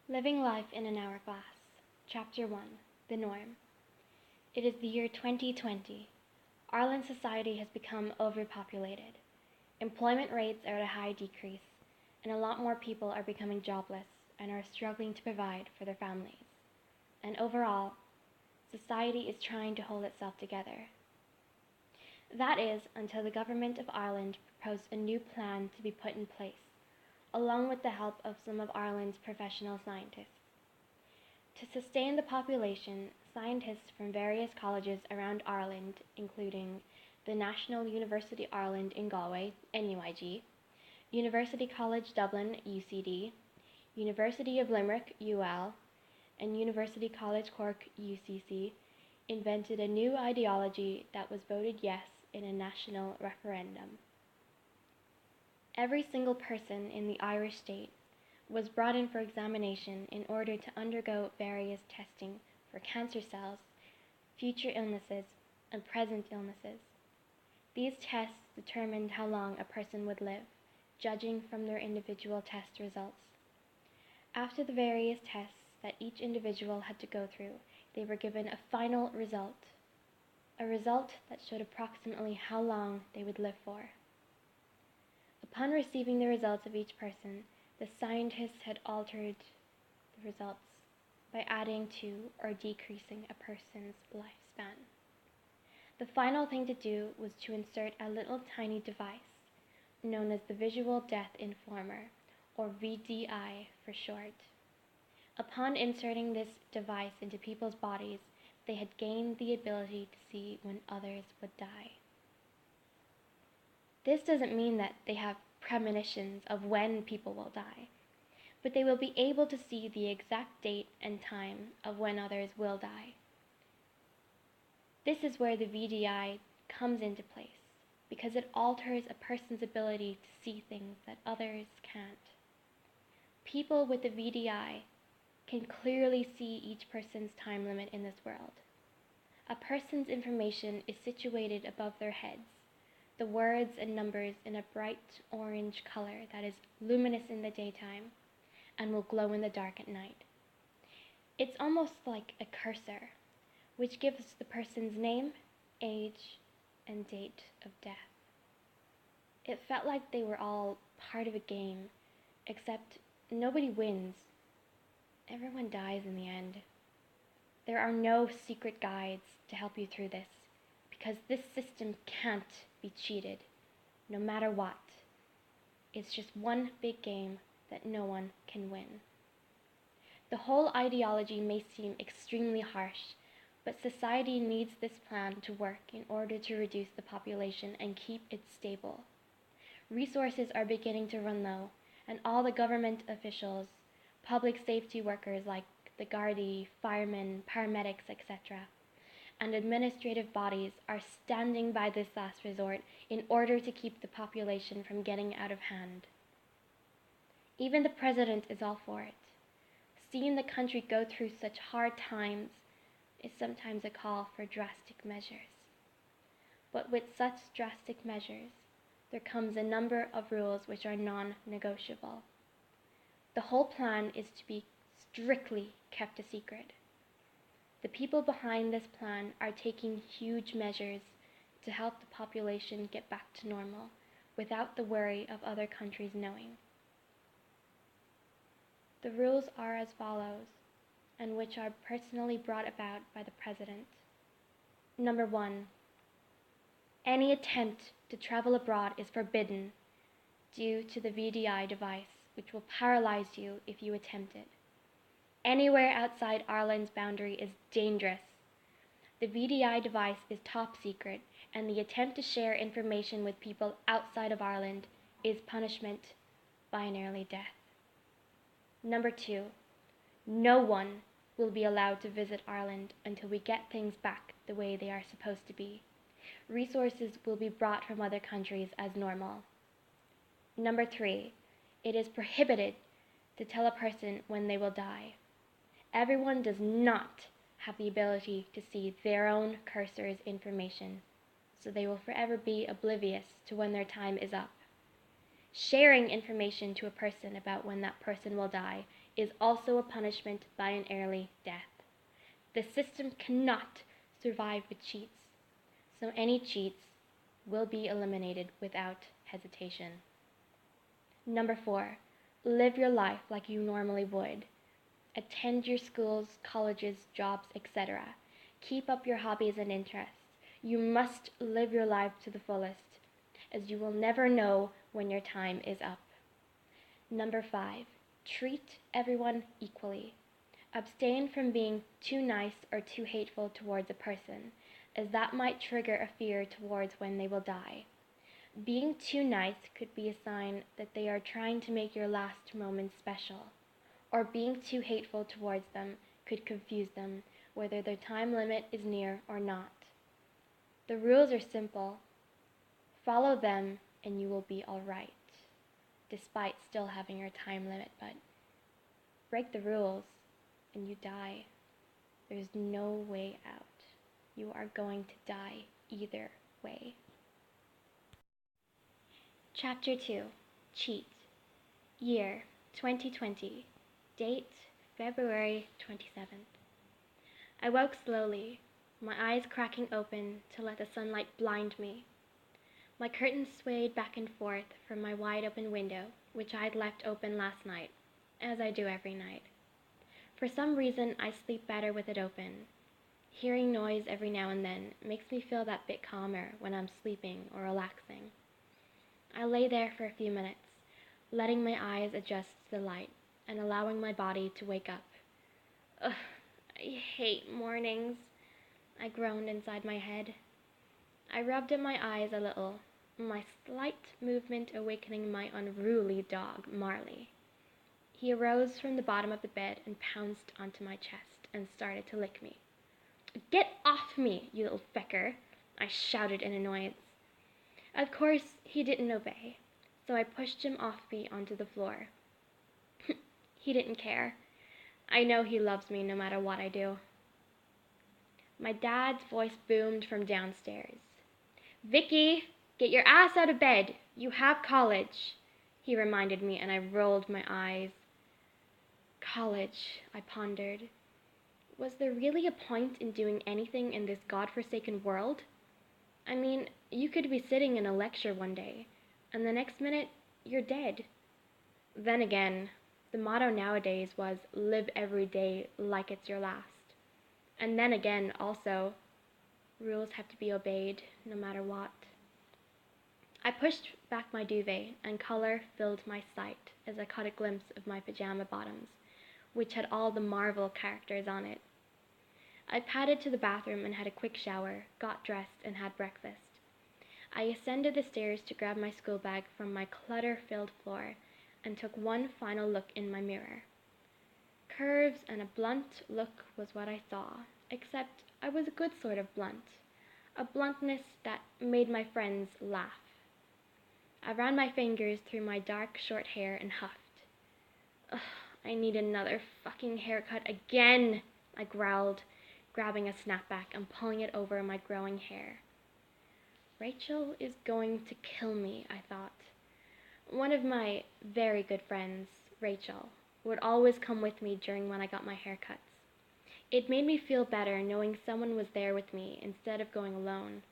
Living Life in an Hourglass, Chapter 1, The Norm. It is the year 2020. Ireland society has become overpopulated. Employment rates are at a high decrease, and a lot more people are becoming jobless and are struggling to provide for their families. And overall, society is trying to hold itself together. That is, until the government of Ireland proposed a new plan to be put in place, along with the help of some of Ireland's professional scientists. To sustain the population, scientists from various colleges around Ireland, including the National University Ireland in Galway, NUIG, University College Dublin, UCD, University of Limerick, UL, and University College Cork, UCC, invented a new ideology that was voted yes in a national referendum. Every single person in the Irish state was brought in for examination in order to undergo various testing for cancer cells, future illnesses, and present illnesses. These tests determined how long a person would live, judging from their individual test results. After the various tests that each individual had to go through, they were given a final result, a result that showed approximately how long they would live for. Upon receiving the results of each person, the scientists had altered the results by adding to or decreasing a person's lifespan. The final thing to do was to insert a little tiny device known as the Visual Death Informer, or VDI for short. Upon inserting this device into people's bodies, they had gained the ability to see when others would die. This doesn't mean that they have premonitions of when people will die, but they will be able to see the exact date and time of when others will die. This is where the VDI comes into place, because it alters a person's ability to see things that others can't. People with the VDI can clearly see each person's time limit in this world. A person's information is situated above their heads, the words and numbers in a bright orange color that is luminous in the daytime and will glow in the dark at night. It's almost like a cursor, which gives the person's name, age, and date of death. It felt like they were all part of a game, except nobody wins. Everyone dies in the end. There are no secret guides to help you through this, because this system can't be cheated, no matter what. It's just one big game that no one can win. The whole ideology may seem extremely harsh, but society needs this plan to work in order to reduce the population and keep it stable. Resources are beginning to run low, and all the government officials, public safety workers like the Gardaí, firemen, paramedics, etc., and administrative bodies are standing by this last resort in order to keep the population from getting out of hand. Even the president is all for it. Seeing the country go through such hard times is sometimes a call for drastic measures. But with such drastic measures, there comes a number of rules which are non-negotiable. The whole plan is to be strictly kept a secret. The people behind this plan are taking huge measures to help the population get back to normal without the worry of other countries knowing. The rules are as follows, and which are personally brought about by the President. Number 1. Any attempt to travel abroad is forbidden due to the VDI device, which will paralyze you if you attempt it. Anywhere outside Ireland's boundary is dangerous. The VDI device is top secret, and the attempt to share information with people outside of Ireland is punishment, binarily death. Number 2. No one will be allowed to visit Ireland until we get things back the way they are supposed to be. Resources will be brought from other countries as normal. Number 3. It is prohibited to tell a person when they will die. Everyone does not have the ability to see their own cursor's information, so they will forever be oblivious to when their time is up. Sharing information to a person about when that person will die is also a punishment by an early death. The system cannot survive with cheats, so any cheats will be eliminated without hesitation. Number 4, live your life like you normally would. Attend your schools, colleges, jobs, etc. Keep up your hobbies and interests. You must live your life to the fullest, as you will never know when your time is up. Number 5, treat everyone equally. Abstain from being too nice or too hateful towards a person, as that might trigger a fear towards when they will die. Being too nice could be a sign that they are trying to make your last moments special, or being too hateful towards them could confuse them whether their time limit is near or not. The rules are simple. Follow them and you will be alright, despite still having your time limit, but break the rules and you die. There's no way out. You are going to die either way. Chapter 2, Cheat. Year, 2020. Date, February 27th. I woke slowly, my eyes cracking open to let the sunlight blind me. My curtains swayed back and forth from my wide-open window, which I had left open last night, as I do every night. For some reason, I sleep better with it open. Hearing noise every now and then makes me feel that bit calmer when I'm sleeping or relaxing. I lay there for a few minutes, letting my eyes adjust to the light and allowing my body to wake up. Ugh, I hate mornings, I groaned inside my head. I rubbed at my eyes a little, my slight movement awakening my unruly dog, Marley. He arose from the bottom of the bed and pounced onto my chest and started to lick me. "Get off me, you little fecker," I shouted in annoyance. Of course, he didn't obey, so I pushed him off me onto the floor. He didn't care. I know he loves me no matter what I do. My dad's voice boomed from downstairs. "Vicky, get your ass out of bed. You have college," he reminded me, and I rolled my eyes. College, I pondered. Was there really a point in doing anything in this godforsaken world? I mean, you could be sitting in a lecture one day, and the next minute, you're dead. Then again, the motto nowadays was live every day like it's your last. And then again, also, rules have to be obeyed no matter what. I pushed back my duvet, and color filled my sight as I caught a glimpse of my pajama bottoms, which had all the Marvel characters on it. I padded to the bathroom and had a quick shower, got dressed, and had breakfast. I ascended the stairs to grab my school bag from my clutter-filled floor and took one final look in my mirror. Curves and a blunt look was what I saw, except I was a good sort of blunt, a bluntness that made my friends laugh. I ran my fingers through my dark, short hair and huffed. "Ugh, I need another fucking haircut again," I growled, grabbing a snapback and pulling it over my growing hair. Rachel is going to kill me, I thought. One of my very good friends, Rachel, would always come with me during when I got my haircuts. It made me feel better knowing someone was there with me instead of going alone.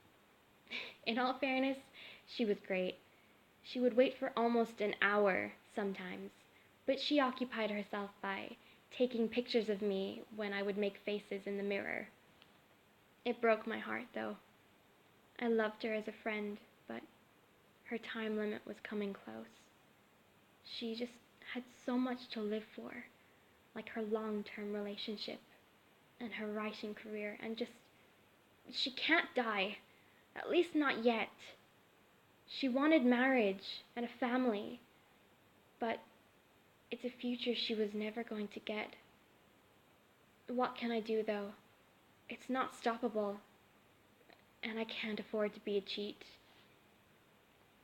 In all fairness, she was great. She would wait for almost an hour sometimes, but she occupied herself by taking pictures of me when I would make faces in the mirror. It broke my heart, though. I loved her as a friend, but her time limit was coming close. She just had so much to live for, like her long-term relationship and her writing career, and she can't die, at least not yet. She wanted marriage and a family, but it's a future she was never going to get. What can I do, though? It's not stoppable, and I can't afford to be a cheat.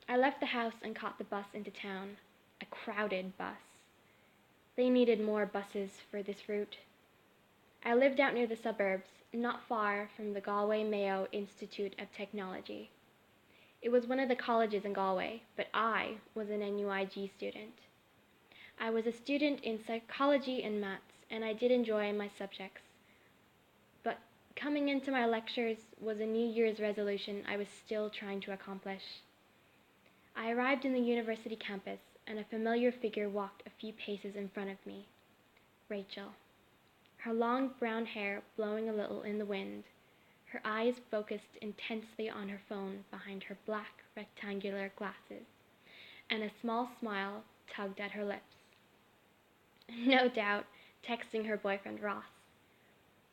I left the house and caught the bus into town, a crowded bus. They needed more buses for this route. I lived out near the suburbs, not far from the Galway Mayo Institute of Technology. It was one of the colleges in Galway, but I was an NUIG student. I was a student in psychology and maths, and I did enjoy my subjects. But coming into my lectures was a New Year's resolution I was still trying to accomplish. I arrived in the university campus, and a familiar figure walked a few paces in front of me. Rachel. Her long brown hair blowing a little in the wind, her eyes focused intensely on her phone behind her black rectangular glasses, and a small smile tugged at her lips. No doubt, texting her boyfriend Ross.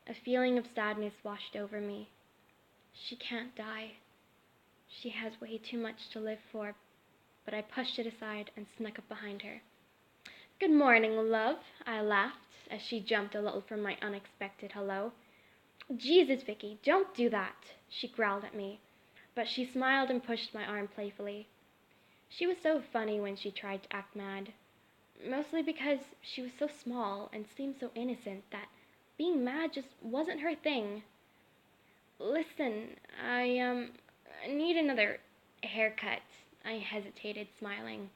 A feeling of sadness washed over me. She can't die. She has way too much to live for, but I pushed it aside and snuck up behind her. "Good morning, love," I laughed as she jumped a little from my unexpected hello. "Jesus, Vicky, don't do that," she growled at me, but she smiled and pushed my arm playfully. She was so funny when she tried to act mad, mostly because she was so small and seemed so innocent that being mad just wasn't her thing. "Listen, I need another haircut," I hesitated, smiling.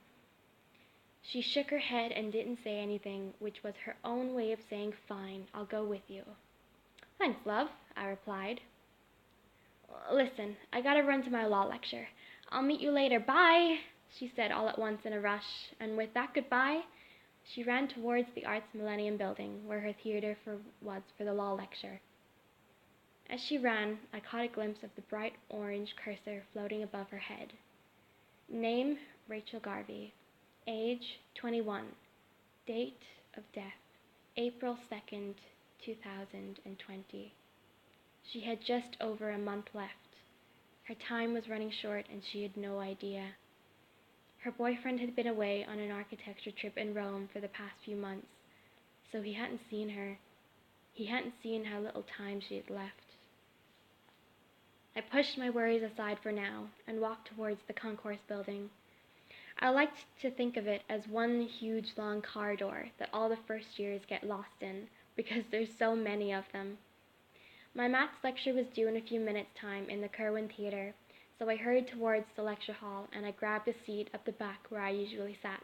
She shook her head and didn't say anything, which was her own way of saying, "Fine, I'll go with you." "Thanks, love," I replied. "Listen, I gotta run to my law lecture. I'll meet you later. Bye," she said all at once in a rush, and with that goodbye, she ran towards the Arts Millennium building, where her theater was for the law lecture. As she ran, I caught a glimpse of the bright orange cursor floating above her head. Name, Rachel Garvey. Age, 21. Date of death, April 2nd, 2020. She had just over a month left. Her time was running short and she had no idea. Her boyfriend had been away on an architecture trip in Rome for the past few months, so he hadn't seen her. He hadn't seen how little time she had left. I pushed my worries aside for now and walked towards the concourse building. I liked to think of it as one huge long corridor that all the first years get lost in because there's so many of them. My maths lecture was due in a few minutes' time in the Kerwin Theatre, so I hurried towards the lecture hall and I grabbed a seat at the back where I usually sat.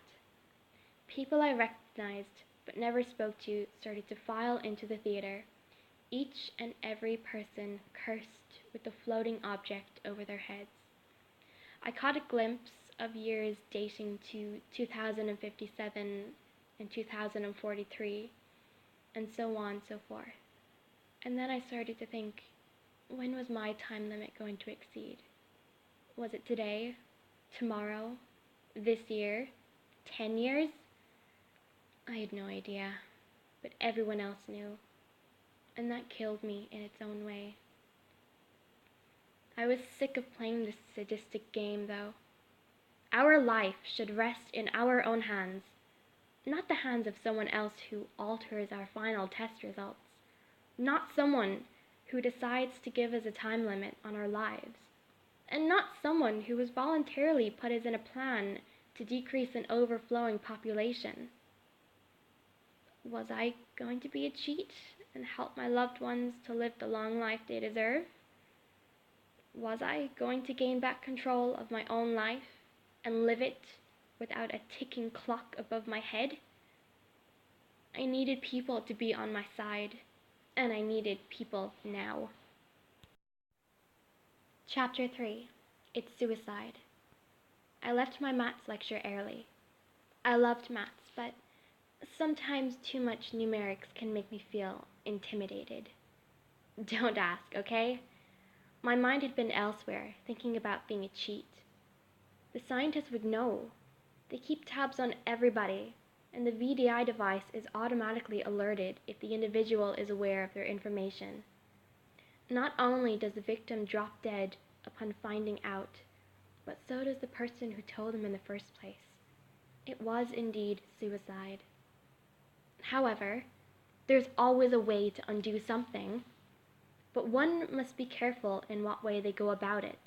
People I recognized but never spoke to started to file into the theatre, each and every person cursed with the floating object over their heads. I caught a glimpse of years dating to 2057 and 2043, and so on and so forth. And then I started to think, when was my time limit going to exceed? Was it today? Tomorrow? This year? 10 years? I had no idea, but everyone else knew, and that killed me in its own way. I was sick of playing this sadistic game, though. Our life should rest in our own hands, not the hands of someone else who alters our final test results, not someone who decides to give us a time limit on our lives, and not someone who has voluntarily put us in a plan to decrease an overflowing population. Was I going to be a cheat and help my loved ones to live the long life they deserve? Was I going to gain back control of my own life and live it without a ticking clock above my head? I needed people to be on my side, and I needed people now. Chapter 3. It's Suicide. I left my maths lecture early. I loved maths, but sometimes too much numerics can make me feel intimidated. Don't ask, okay? My mind had been elsewhere, thinking about being a cheat. The scientists would know. They keep tabs on everybody, and the VDI device is automatically alerted if the individual is aware of their information. Not only does the victim drop dead upon finding out, but so does the person who told them in the first place. It was indeed suicide. However, there's always a way to undo something, but one must be careful in what way they go about it.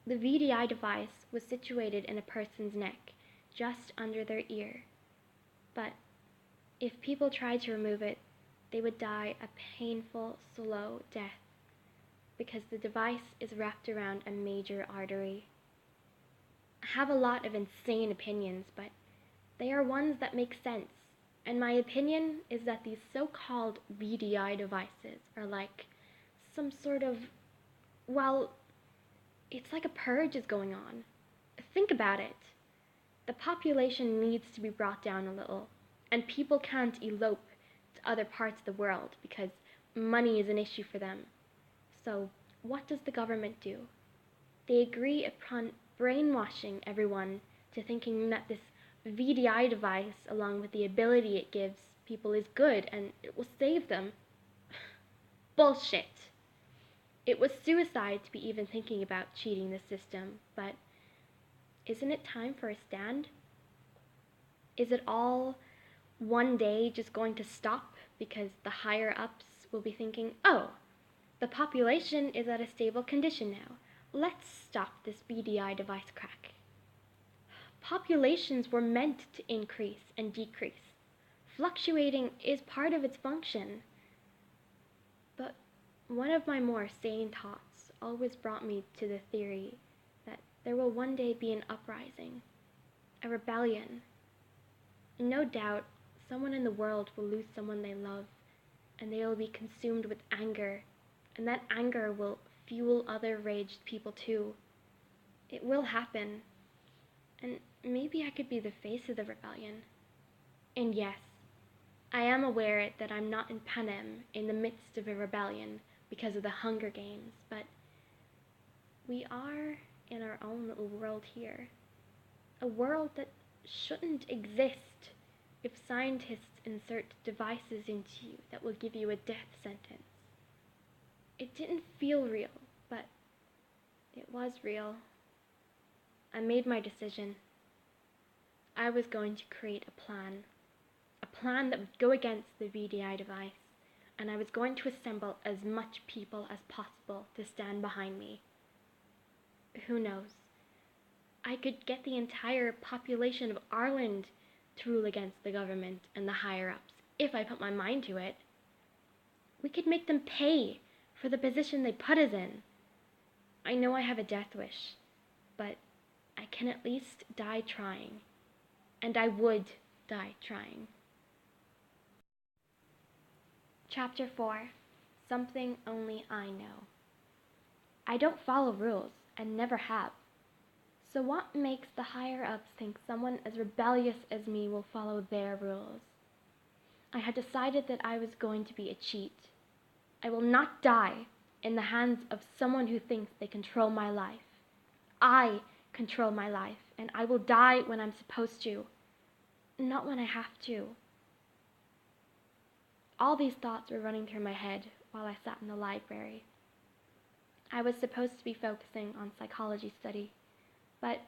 The VDI device was situated in a person's neck, just under their ear. But if people tried to remove it, they would die a painful, slow death. because the device is wrapped around a major artery. I have a lot of insane opinions, but they are ones that make sense, and my opinion is that these so-called VDI devices are like some sort of, well, it's like a purge is going on. Think about it. The population needs to be brought down a little, and people can't elope to other parts of the world because money is an issue for them. So, what does the government do? They agree upon brainwashing everyone to thinking that this VDI device, along with the ability it gives people, is good and it will save them. Bullshit! It was suicide to be even thinking about cheating the system, but isn't it time for a stand? Is it all one day just going to stop because the higher ups will be thinking, oh, the population is at a stable condition now. Let's stop this VDI device crack. Populations were meant to increase and decrease. Fluctuating is part of its function. But one of my more sane thoughts always brought me to the theory that there will one day be an uprising, a rebellion. No doubt, someone in the world will lose someone they love, and they will be consumed with anger, and that anger will fuel other raged people too. It will happen, and maybe I could be the face of the rebellion. And yes, I am aware that I'm not in Panem in the midst of a rebellion because of the Hunger Games, but we are in our own little world here. A world that shouldn't exist if scientists insert devices into you that will give you a death sentence. It didn't feel real, but it was real. I made my decision. I was going to create a plan that would go against the VDI device, and I was going to assemble as much people as possible to stand behind me. Who knows? I could get the entire population of Ireland to rule against the government and the higher-ups, if I put my mind to it. We could make them pay for the position they put us in. I know I have a death wish, but I can at least die trying. And I would die trying. Chapter 4. Something Only I Know. I don't follow rules, and never have. So what makes the higher-ups think someone as rebellious as me will follow their rules? I had decided that I was going to be a cheat. I will not die in the hands of someone who thinks they control my life. I control my life, and I will die when I'm supposed to, not when I have to. All these thoughts were running through my head while I sat in the library. I was supposed to be focusing on psychology study, but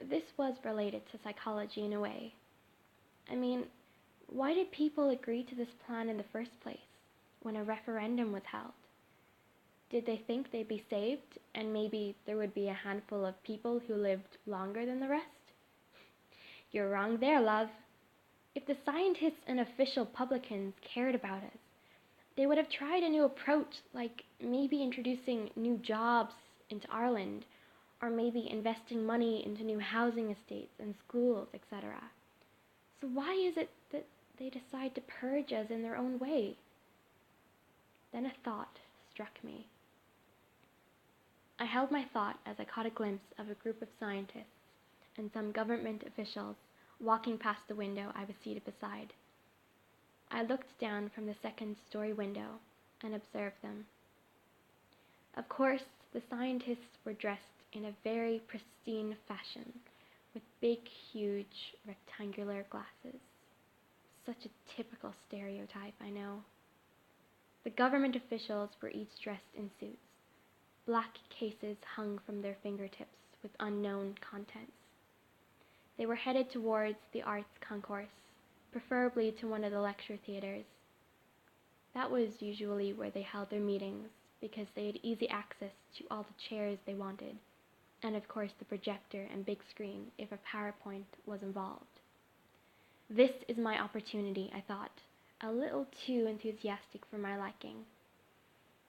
this was related to psychology in a way. I mean, why did people agree to this plan in the first place when a referendum was held? Did they think they'd be saved, and maybe there would be a handful of people who lived longer than the rest? You're wrong there, love. If the scientists and official publicans cared about us, they would have tried a new approach, like maybe introducing new jobs into Ireland, or maybe investing money into new housing estates and schools, etc. So why is it that they decide to purge us in their own way? Then a thought struck me. I held my thought as I caught a glimpse of a group of scientists and some government officials walking past the window I was seated beside. I looked down from the second-story window and observed them. Of course, the scientists were dressed in a very pristine fashion, with big, huge, rectangular glasses. Such a typical stereotype, I know. The government officials were each dressed in suits. Black cases hung from their fingertips with unknown contents. They were headed towards the arts concourse, preferably to one of the lecture theaters. That was usually where they held their meetings, because they had easy access to all the chairs they wanted, and of course the projector and big screen if a PowerPoint was involved. This is my opportunity, I thought, a little too enthusiastic for my liking.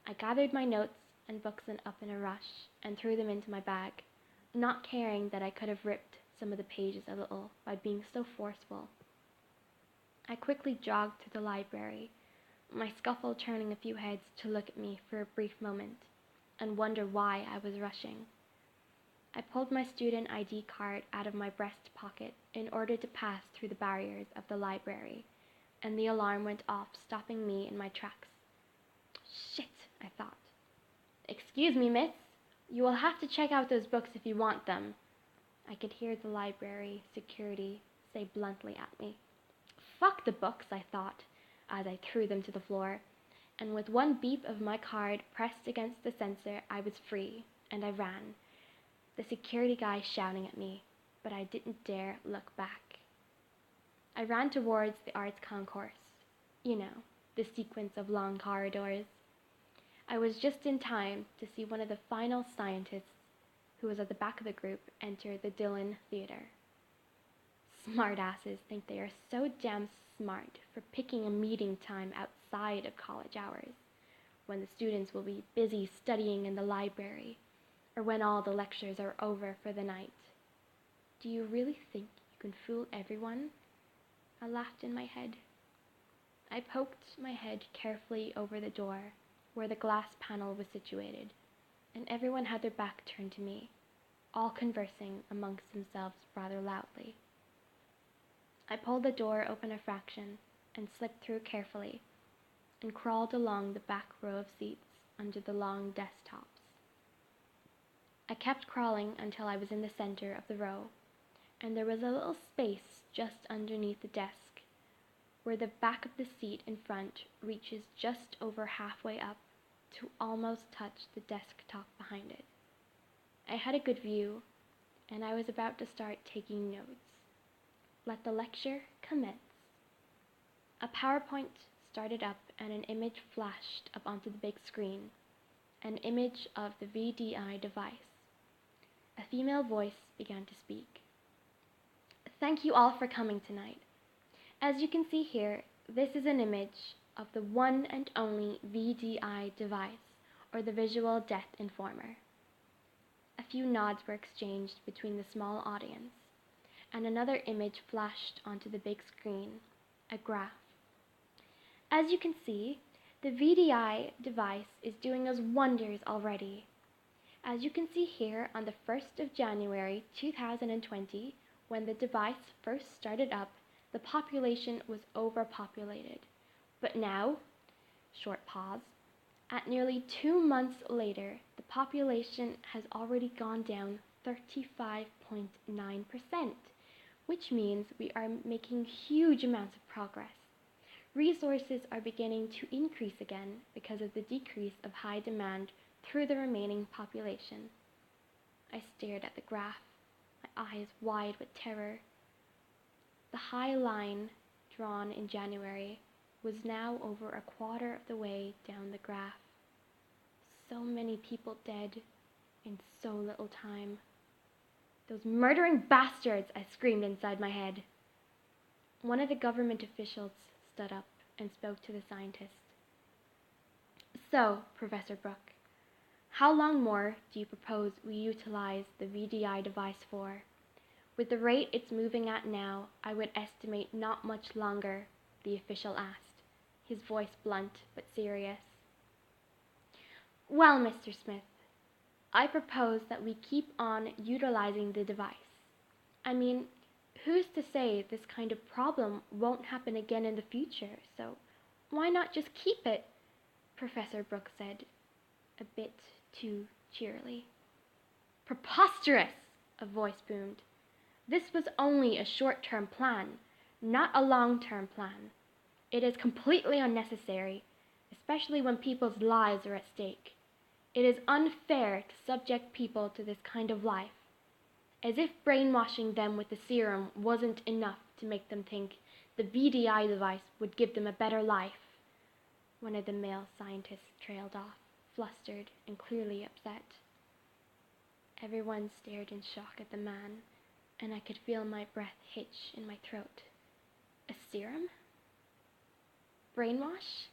I gathered my notes and books up in a rush and threw them into my bag, not caring that I could have ripped some of the pages a little by being so forceful. I quickly jogged to the library, my scuffle turning a few heads to look at me for a brief moment and wonder why I was rushing. I pulled my student ID card out of my breast pocket in order to pass through the barriers of the library, and the alarm went off, stopping me in my tracks. Shit, I thought. Excuse me, miss. You will have to check out those books if you want them. I could hear the library security say bluntly at me. Fuck the books, I thought, as I threw them to the floor, and with one beep of my card pressed against the sensor, I was free, and I ran, the security guy shouting at me, but I didn't dare look back. I ran towards the arts concourse, you know, the sequence of long corridors. I was just in time to see one of the final scientists, who was at the back of the group, enter the Dillon Theater. Smartasses think they are so damn smart for picking a meeting time outside of college hours, when the students will be busy studying in the library, or when all the lectures are over for the night. Do you really think you can fool everyone? I laughed in my head. I poked my head carefully over the door, where the glass panel was situated, and everyone had their back turned to me, all conversing amongst themselves rather loudly. I pulled the door open a fraction and slipped through carefully, and crawled along the back row of seats under the long desktops. I kept crawling until I was in the center of the row, and there was a little space just underneath the desk, where the back of the seat in front reaches just over halfway up to almost touch the desktop behind it. I had a good view, and I was about to start taking notes. Let the lecture commence. A PowerPoint started up and an image flashed up onto the big screen, an image of the VDI device. A female voice began to speak. Thank you all for coming tonight. As you can see here, this is an image of the one and only VDI device, or the Visual Death Informer. A few nods were exchanged between the small audience, and another image flashed onto the big screen, a graph. As you can see, the VDI device is doing us wonders already. As you can see here, on the 1st of January 2020, when the device first started up, the population was overpopulated. But now, short pause, at nearly 2 months later, the population has already gone down 35.9%, which means we are making huge amounts of progress. Resources are beginning to increase again because of the decrease of high demand through the remaining population. I stared at the graph, my eyes wide with terror. The high line drawn in January was now over a quarter of the way down the graph. So many people dead in so little time. Those murdering bastards, I screamed inside my head. One of the government officials stood up and spoke to the scientist. So, Professor Brooke, how long more do you propose we utilize the VDI device for? With the rate it's moving at now, I would estimate not much longer, the official asked, his voice blunt but serious. Well, Mr. Smith, I propose that we keep on utilizing the device. I mean, who's to say this kind of problem won't happen again in the future, so why not just keep it? Professor Brooks said, a bit too cheerily. Preposterous, a voice boomed. This was only a short-term plan, not a long-term plan. It is completely unnecessary, especially when people's lives are at stake. It is unfair to subject people to this kind of life, as if brainwashing them with the serum wasn't enough to make them think the VDI device would give them a better life. One of the male scientists trailed off, flustered and clearly upset. Everyone stared in shock at the man, and I could feel my breath hitch in my throat. A serum? Brainwash?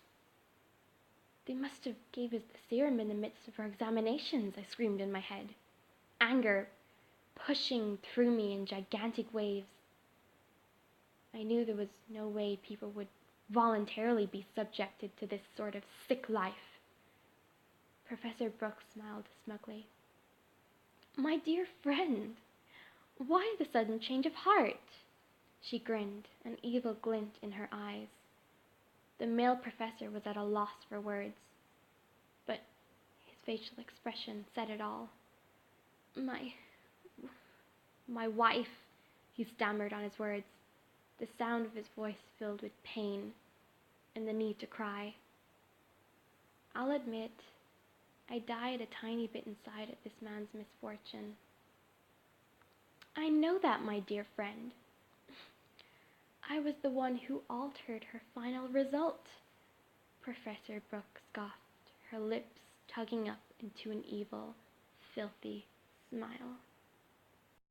They must have gave us the serum in the midst of our examinations, I screamed in my head, anger pushing through me in gigantic waves. I knew there was no way people would voluntarily be subjected to this sort of sick life. Professor Brooks smiled smugly. My dear friend, why the sudden change of heart? She grinned, an evil glint in her eyes. The male professor was at a loss for words, but his facial expression said it all. My wife, he stammered on his words, the sound of his voice filled with pain and the need to cry. I'll admit, I died a tiny bit inside at this man's misfortune. I know that, my dear friend. I was the one who altered her final result. Professor Brooks scoffed, her lips tugging up into an evil, filthy smile.